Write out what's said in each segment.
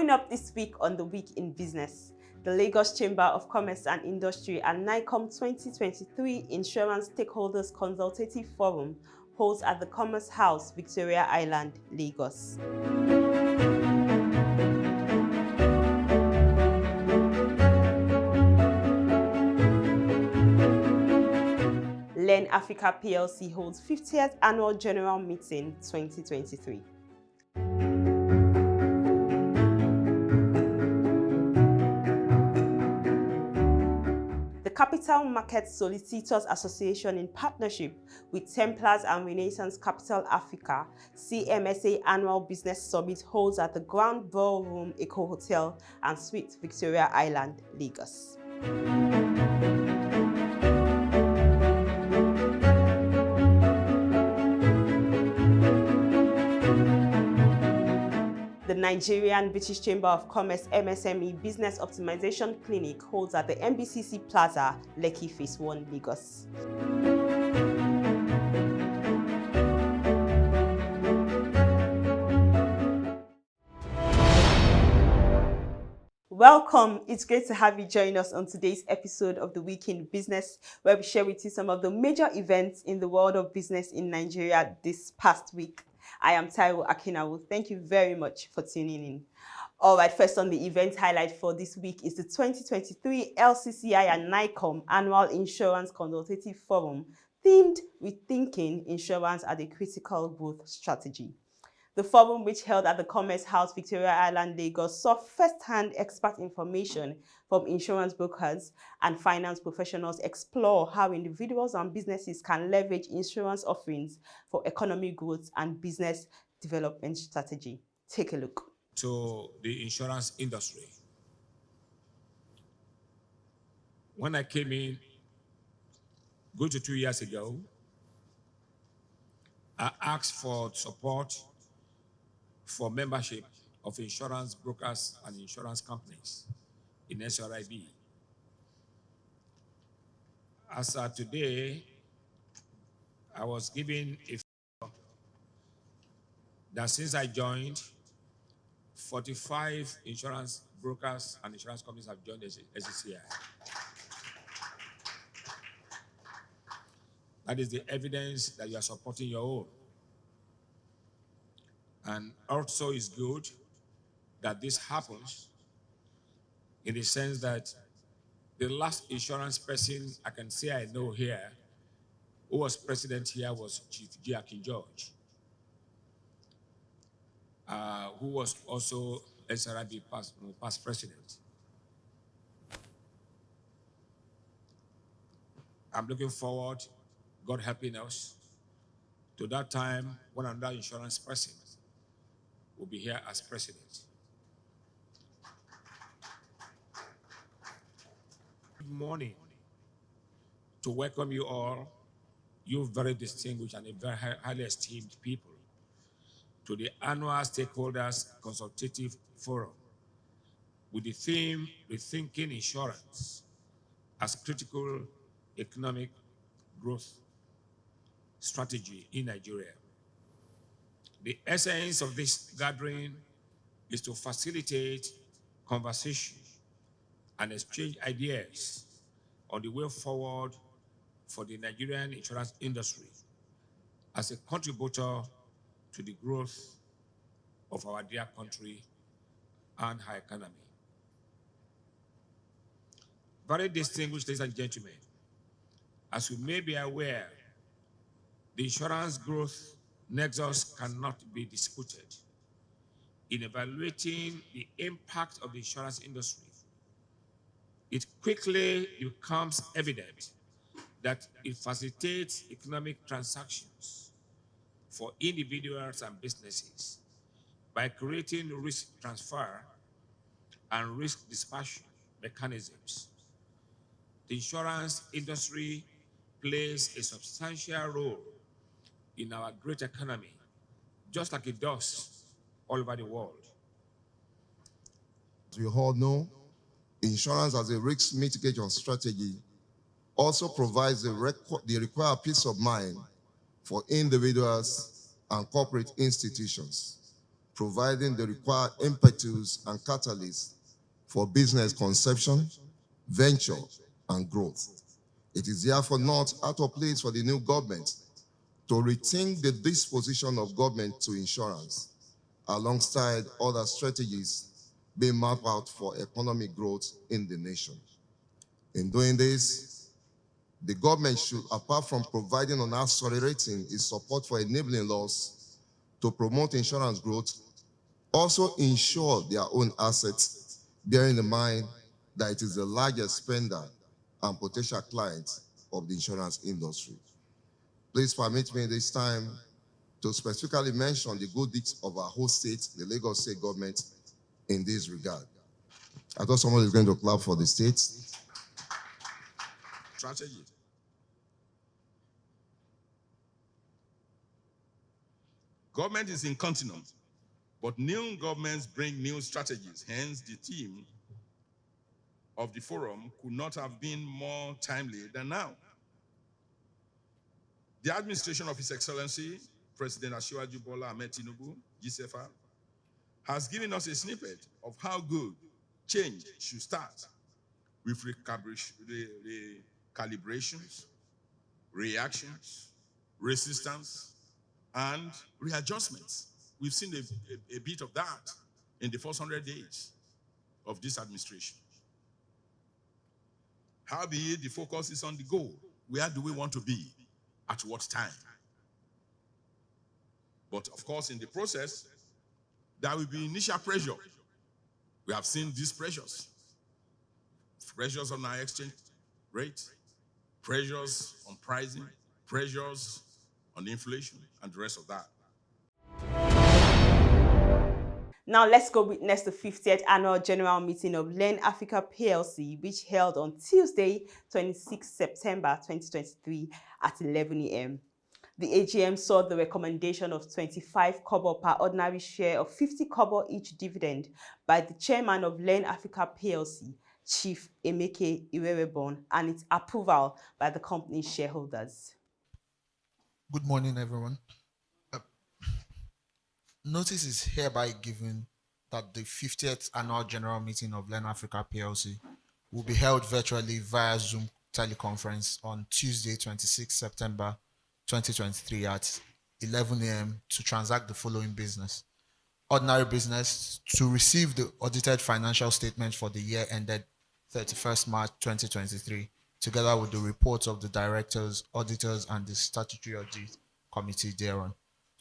Coming up this week on The Week in Business, the Lagos Chamber of Commerce and Industry and NAICOM 2023 Insurance Stakeholders Consultative Forum holds at the Commerce House, Victoria Island, Lagos. Learn Africa PLC holds 50th Annual General Meeting 2023. The Capital Market Solicitors Association, in partnership with Templars and Renaissance Capital Africa, CMSA Annual Business Summit holds at the Grand Ballroom Eco Hotel and Suites, Victoria Island, Lagos. The Nigerian-British Chamber of Commerce MSME Business Optimisation Clinic holds at the NBCC Plaza, Lekki Phase 1, Lagos. Welcome. It's great to have you join us on today's episode of The Week in Business, where we share with you some of the major events in the world of business in Nigeria this past week. I am Taiwo Akinawu. Thank you very much for tuning in. All right, first on the event highlight for this week is the 2023 LCCI and NAICOM Annual Insurance Consultative Forum, themed Rethinking Insurance as a Critical Growth Strategy. The forum, which held at the Commerce House, Victoria Island, Lagos, saw first-hand expert information from insurance brokers and finance professionals explore how individuals and businesses can leverage insurance offerings for economic growth and business development strategy. Take a look. To the insurance industry. When I came in, good to 2 years ago, I asked for support for membership of insurance brokers and insurance companies in SRIB. As of today, I was given a figure that since I joined, 45 insurance brokers and insurance companies have joined the LCCI. That is the evidence that you are supporting your own. And also it's good that this happens in the sense that the last insurance person I can say I know here who was president here was Chief King George, who was also SRIB past president. I'm looking forward, God helping us, to that time when another insurance person will be here as president. Good morning. To welcome you all, you very distinguished and very highly esteemed people, to the annual Stakeholders Consultative Forum with the theme, Rethinking Insurance as Critical Economic Growth Strategy in Nigeria. The essence of this gathering is to facilitate conversation and exchange ideas on the way forward for the Nigerian insurance industry as a contributor to the growth of our dear country and her economy. Very distinguished ladies and gentlemen, as you may be aware, the insurance growth nexus cannot be disputed. In evaluating the impact of the insurance industry, it quickly becomes evident that it facilitates economic transactions for individuals and businesses by creating risk transfer and risk dispersion mechanisms. The insurance industry plays a substantial role in our great economy, just like it does all over the world. As we all know, insurance as a risk mitigation strategy also provides the required peace of mind for individuals and corporate institutions providing the required impetus and catalyst for business conception, venture, and growth. It is therefore not out of place for the new government to rethink the disposition of government to insurance, alongside other strategies being mapped out for economic growth in the nation. In doing this, the government should, apart from providing and accelerating its support for enabling laws to promote insurance growth, also insure their own assets, bearing in mind that it is the largest spender and potential client of the insurance industry. Please permit me this time to specifically mention the good deeds of our host state, the Lagos State government, in this regard. I thought someone is going to clap for the state. Strategy. Government is incontinent, but new governments bring new strategies. Hence, the theme of the forum could not have been more timely than now. The administration of His Excellency, President Asiwaju Bola Ahmed Tinubu, GCFR, has given us a snippet of how good change should start with recalibrations, reactions, resistance, and readjustments. We've seen a bit of that in the first 100 days of this administration. Howbeit, the focus is on the goal. Where do we want to be? At what time? But of course, in the process, there will be initial pressure. We have seen these pressures. Pressures on our exchange rate, pressures on pricing, pressures on inflation, and the rest of that. Now let's go witness the 50th annual general meeting of Learn Africa PLC, which held on Tuesday, 26 September 2023 at 11 a.m. The AGM saw the recommendation of 25 kobo per ordinary share of 50 kobo each dividend by the chairman of Learn Africa PLC, Chief Emeke Iwerebon, and its approval by the company's shareholders. Good morning, everyone. Notice is hereby given that the 50th annual general meeting of Learn Africa PLC will be held virtually via Zoom teleconference on Tuesday, 26 September 2023 at 11 a.m. to transact the following business. Ordinary business, to receive the audited financial statement for the year ended 31st March 2023, together with the reports of the directors, auditors, and the statutory audit committee thereon.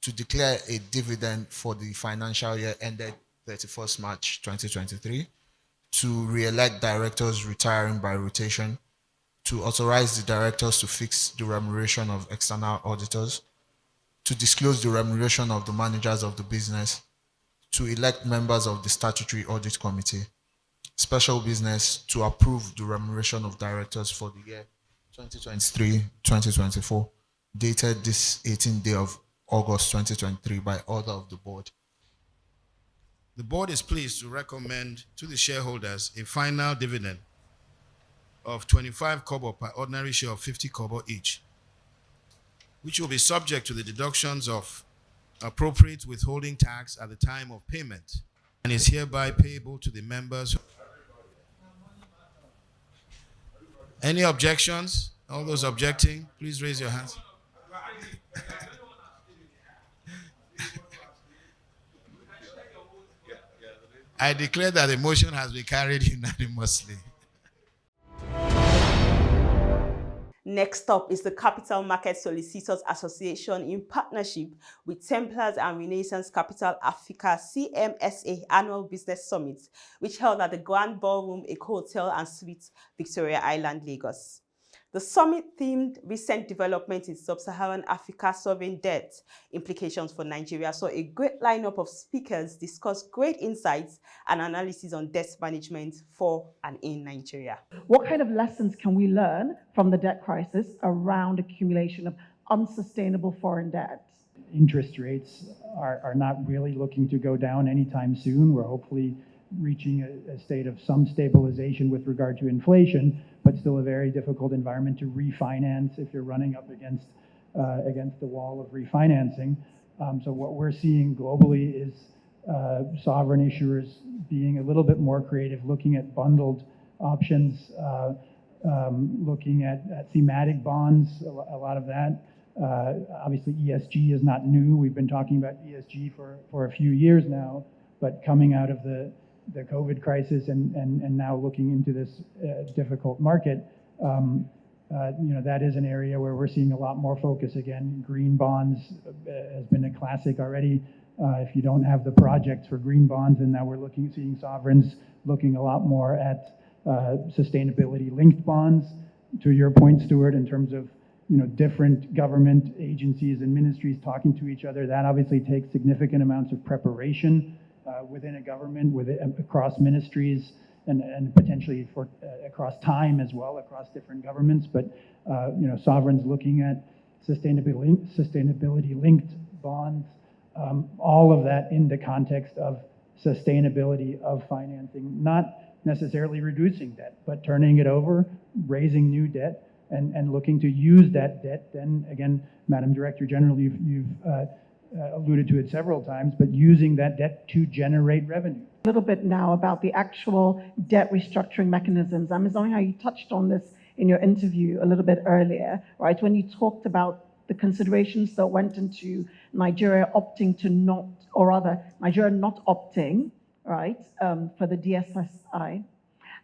To declare a dividend for the financial year ended 31st March 2023, to re-elect directors retiring by rotation, to authorize the directors to fix the remuneration of external auditors, to disclose the remuneration of the managers of the business, to elect members of the statutory audit committee. Special business, to approve the remuneration of directors for the year 2023-2024, dated this 18th day of August 2023 by order of the board. The board is pleased to recommend to the shareholders a final dividend of 25 kobo per ordinary share of 50 kobo each, which will be subject to the deductions of appropriate withholding tax at the time of payment and is hereby payable to the members. Any objections? All those objecting, please raise your hands. I declare that the motion has been carried unanimously. Next up is the Capital Market Solicitors Association in partnership with Templars and Renaissance Capital Africa CMSA Annual Business Summit, which held at the Grand Ballroom Eco Hotel and Suites, Victoria Island, Lagos. The summit themed recent developments in sub-Saharan Africa sovereign debt implications for Nigeria. So a great lineup of speakers discussed great insights and analysis on debt management for and in Nigeria. What kind of lessons can we learn from the debt crisis around accumulation of unsustainable foreign debt? Interest rates are not really looking to go down anytime soon. We're hopefully reaching a state of some stabilization with regard to inflation, but still a very difficult environment to refinance if you're running up against the wall of refinancing. So what we're seeing globally is sovereign issuers being a little bit more creative, looking at bundled options, looking at thematic bonds, a lot of that. Obviously, ESG is not new. We've been talking about ESG for a few years now, but coming out of the COVID crisis and now looking into this difficult market, that is an area where we're seeing a lot more focus again. Green bonds has been a classic already. If you don't have the projects for green bonds, and now we're seeing sovereigns looking a lot more at sustainability-linked bonds. To your point, Stuart, in terms of different government agencies and ministries talking to each other, that obviously takes significant amounts of preparation within a government, across ministries, and potentially across time as well, across different governments. But sovereigns looking at sustainability-linked bonds, all of that in the context of sustainability of financing, not necessarily reducing debt, but turning it over, raising new debt, and looking to use that debt. Then again, Madam Director General, you've alluded to it several times, but using that debt to generate revenue. A little bit now about the actual debt restructuring mechanisms. I'm assuming how you touched on this in your interview a little bit earlier, right? When you talked about the considerations that went into Nigeria opting to not, or rather, Nigeria not opting, right, for the DSSI.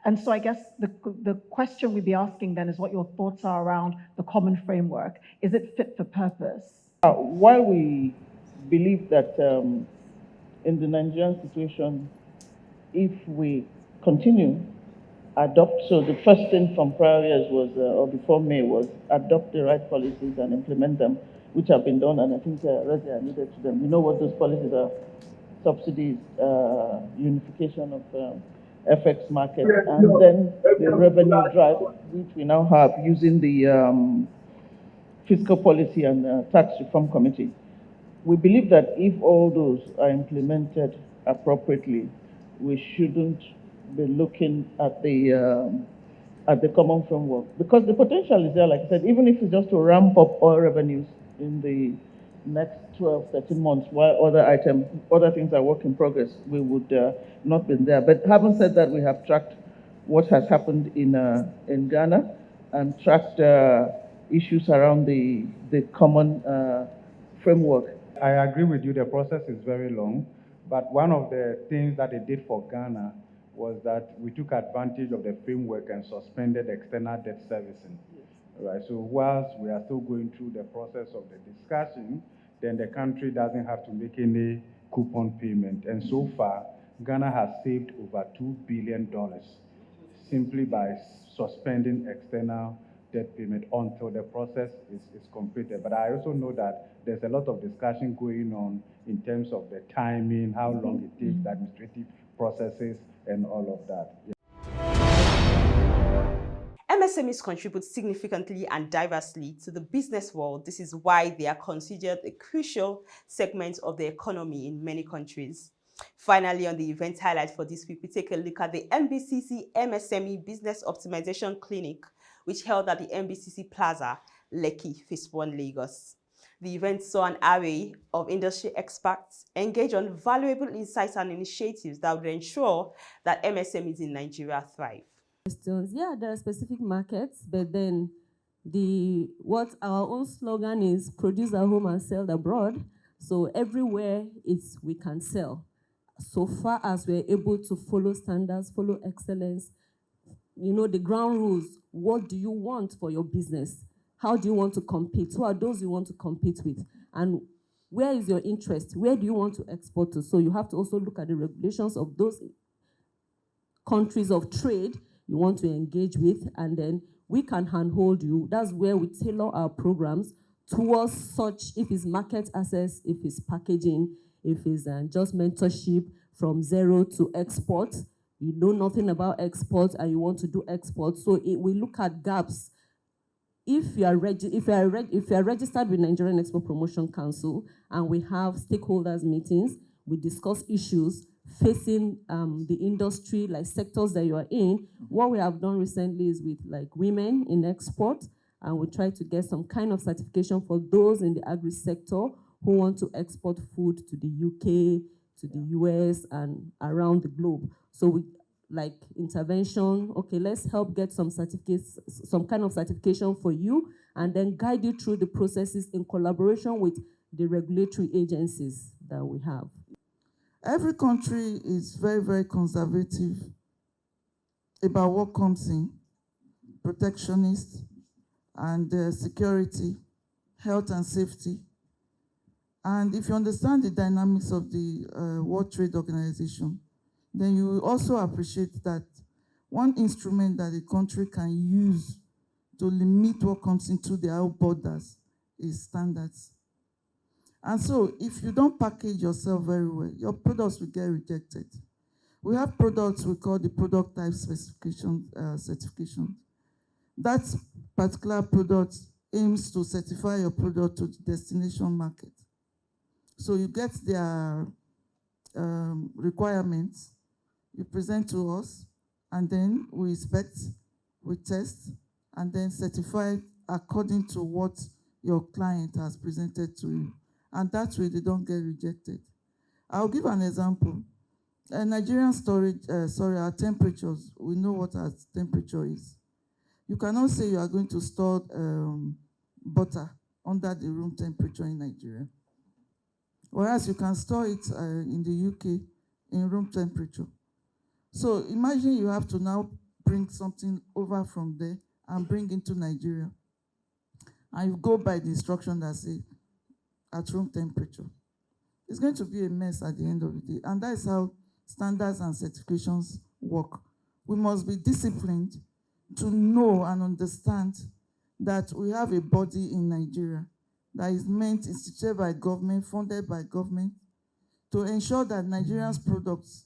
And so I guess the question we'd be asking then is what your thoughts are around the common framework. Is it fit for purpose? While we believe that in the Nigerian situation, if we continue, adopt, so the first thing from prior years was, or before May, was adopt the right policies and implement them, which have been done, and I think Rezi alluded to them. You know what those policies are: subsidies, unification of FX market, and then the revenue drive, which we now have using the Fiscal Policy and Tax Reform Committee. We believe that if all those are implemented appropriately, we shouldn't be looking at the common framework, because the potential is there. Like I said, even if it's just to ramp up oil revenues in the next 12, 13 months, while other things are work in progress, we would not be there. But having said that, we have tracked what has happened in Ghana and tracked issues around the common framework. I agree with you, the process is very long, but one of the things that they did for Ghana was that we took advantage of the framework and suspended external debt servicing. Right, so whilst we are still going through the process of the discussion, then the country doesn't have to make any coupon payment. And so far, Ghana has saved over $2 billion simply by suspending external debt payment until the process is completed. But I also know that there's a lot of discussion going on in terms of the timing, how long it takes, the administrative processes, and all of that. Yeah. MSMEs contribute significantly and diversely to the business world. This is why they are considered a crucial segment of the economy in many countries. Finally, on the event highlight for this week, we take a look at the NBCC MSME Business Optimization Clinic, which held at the NBCC Plaza, Lekki, Phase 1, Lagos. The event saw an array of industry experts engage on valuable insights and initiatives that would ensure that MSMEs in Nigeria thrive. Yeah, there are specific markets, but then what our own slogan is, produce at home and sell abroad. So everywhere we can sell. So far as we're able to follow standards, follow excellence, the ground rules. What do you want for your business? How do you want to compete? Who are those you want to compete with? And where is your interest? Where do you want to export to? So you have to also look at the regulations of those countries of trade you want to engage with, and then we can handhold you. That's where we tailor our programs towards such, if it's market access, if it's packaging, if it's just mentorship from zero to export. You know nothing about export and you want to do export. So we look at gaps. If you are registered with Nigerian Export Promotion Council and we have stakeholders meetings, we discuss issues facing the industry, like sectors that you are in. What we have done recently is with women in export, and we try to get some kind of certification for those in the agri sector who want to export food to the UK, to the US and around the globe. So we like intervention, okay, let's help get some certificates, some kind of certification for you, and then guide you through the processes in collaboration with the regulatory agencies that we have. Every country is very, very conservative about what comes in, protectionist, and security, health and safety. And if you understand the dynamics of the World Trade Organization, then you will also appreciate that one instrument that a country can use to limit what comes into their borders is standards. And so if you don't package yourself very well, your products will get rejected. We have products we call the product type specification certification. That particular product aims to certify your product to the destination market. So you get their requirements, you present to us, and then we inspect, we test, and then certify according to what your client has presented to you. And that way they don't get rejected. I'll give an example. Nigerian storage, our temperatures, we know what our temperature is. You cannot say you are going to store butter under the room temperature in Nigeria. Whereas you can store it in the UK in room temperature. So imagine you have to now bring something over from there and bring into Nigeria. And you go by the instruction that say at room temperature. It's going to be a mess at the end of the day. And that is how standards and certifications work. We must be disciplined to know and understand that we have a body in Nigeria that is meant, instituted by government, funded by government, to ensure that Nigeria's products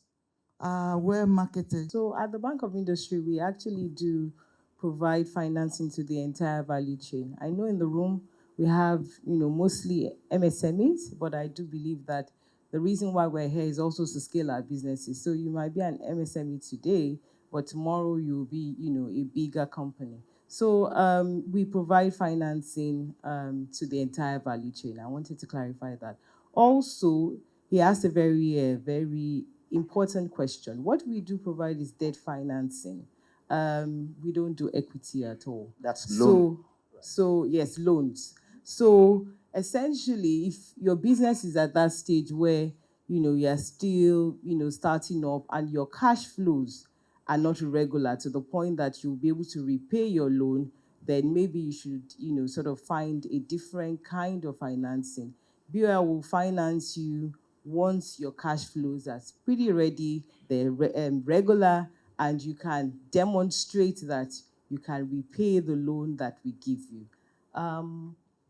are well marketed. So at the Bank of Industry, we actually do provide financing to the entire value chain. I know in the room we have, mostly MSMEs, but I do believe that the reason why we're here is also to scale our businesses. So you might be an MSME today, but tomorrow you'll be, a bigger company. So we provide financing to the entire value chain. I wanted to clarify that. Also, he asked a very, very important question. What we do provide is debt financing. We don't do equity at all. That's loan. So yes, loans. So essentially, if your business is at that stage where you're still starting up and your cash flows are not regular to the point that you'll be able to repay your loan, then maybe you should sort of find a different kind of financing. BOL will finance you once your cash flows are pretty ready, they're regular, and you can demonstrate that you can repay the loan that we give you.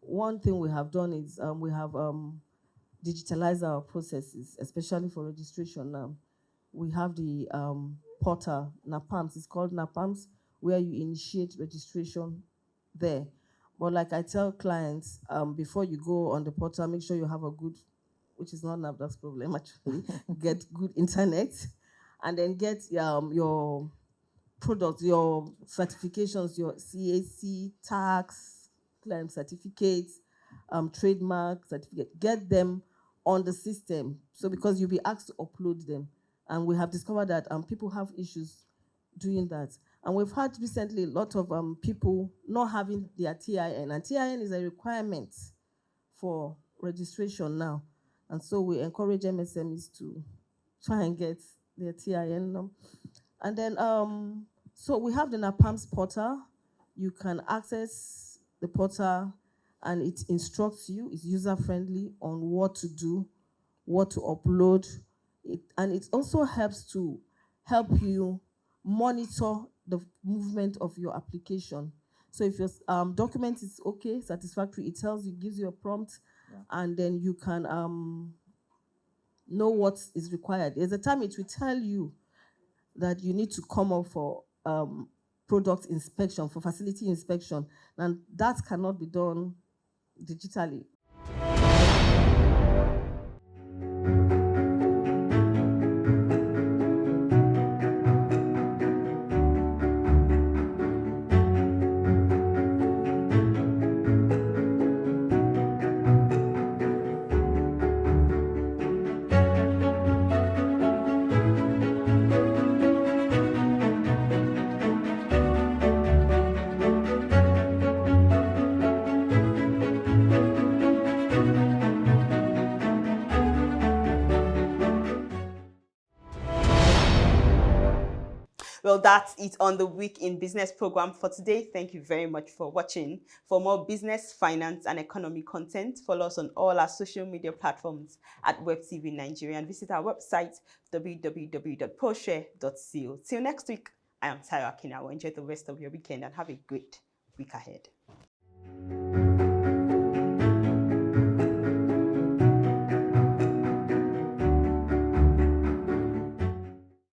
One thing we have done is we have digitalized our processes, especially for registration now. We have the portal, NAPAMS, it's called NAPAMS, where you initiate registration there. But like I tell clients, before you go on the portal, make sure you have a good, which is not NAPDA's problem actually, get good internet, and then get your products, your certifications, your CAC, tax, claim certificates, trademark certificate, get them on the system. So because you'll be asked to upload them. And we have discovered that people have issues doing that. And we've had recently a lot of people not having their TIN. And TIN is a requirement for registration now. And so we encourage MSMEs to try and get their TIN. And then, so we have the NAPAMS portal. You can access the portal and it instructs you, it's user-friendly on what to do, what to upload. And it also helps to help you monitor the movement of your application. So if your document is okay, satisfactory, it tells you, gives you a prompt, and then you can know what is required. There's a time it will tell you that you need to come up for product inspection, for facility inspection, and that cannot be done digitally. Well, that's it on the Week in Business program for today. Thank you very much for watching. For more business, finance, and economy content, follow us on all our social media platforms at WebTVNigeria and visit our website www.poshare.co. Till next week, I am Tayo Akinawo. Enjoy the rest of your weekend and have a great week ahead.